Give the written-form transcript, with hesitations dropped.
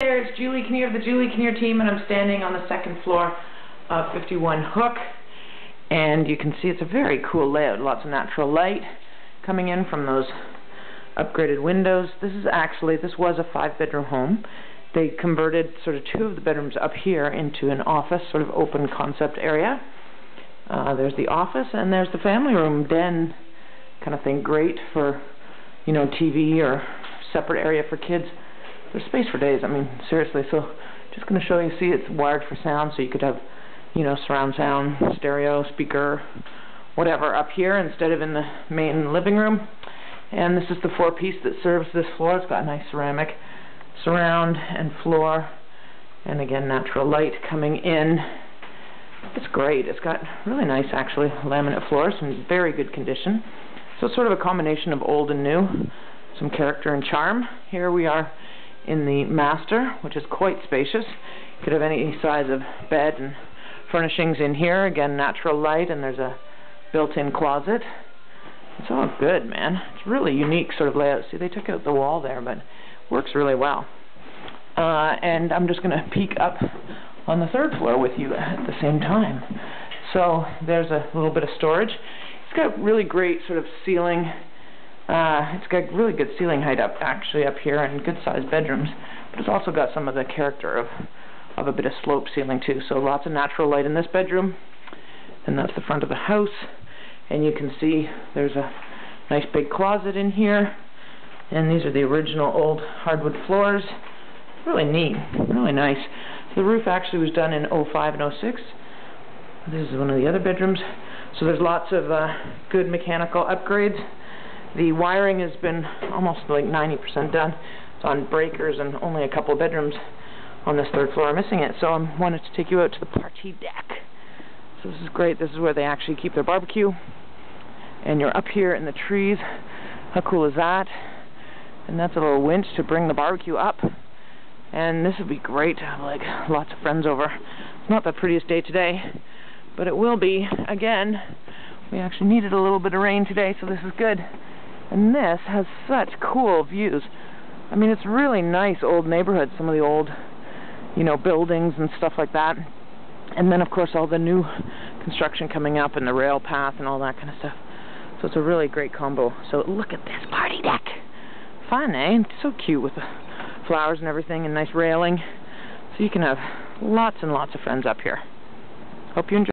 There, it's Julie Kinnear of the Julie Kinnear team, and I'm standing on the second floor of 51 Hook, and you can see it's a very cool layout. Lots of natural light coming in from those upgraded windows. This was a 5-bedroom home. They converted sort of 2 of the bedrooms up here into an office, sort of open concept area. There's the office, and there's the family room, den kind of thing. Great for, you know, TV or separate area for kids. There's space for days. I mean, seriously. So, just going to show you. See, it's wired for sound, so you could have, you know, surround sound, stereo, speaker, whatever up here instead of in the main living room. And this is the 4-piece that serves this floor. It's got nice ceramic surround and floor, and again, natural light coming in. It's great. It's got really nice, actually, laminate floors in very good condition. So it's sort of a combination of old and new, some character and charm. Here we are in the master, which is quite spacious. You could have any size of bed and furnishings in here. Again, natural light, and there's a built-in closet. It's all good, man. It's really unique sort of layout. See, they took out the wall there, but it works really well. And I'm just going to peek up on the 3rd floor with you at the same time. So there's a little bit of storage. It's got really great sort of ceiling. It's got really good ceiling height up here, and good sized bedrooms. But it's also got some of the character of a bit of slope ceiling too. So lots of natural light in this bedroom. And that's the front of the house. And you can see there's a nice big closet in here. And these are the original old hardwood floors. Really neat, really nice. So the roof actually was done in 05 and 06. This is one of the other bedrooms. So there's lots of good mechanical upgrades. The wiring has been almost like 90% done. It's on breakers, and only a couple of bedrooms on this 3rd floor are missing it. So I wanted to take you out to the party deck. So this is great. This is where they actually keep their barbecue. And you're up here in the trees. How cool is that? And that's a little winch to bring the barbecue up. And this would be great to have like lots of friends over. It's not the prettiest day today, but it will be. Again, we actually needed a little bit of rain today, so this is good. And this has such cool views. I mean, it's really nice old neighborhood, some of the old, you know, buildings and stuff like that. And then, of course, all the new construction coming up and the rail path and all that kind of stuff. So it's a really great combo. So look at this party deck. Fun, eh? It's so cute with the flowers and everything and nice railing. So you can have lots and lots of friends up here. Hope you enjoy.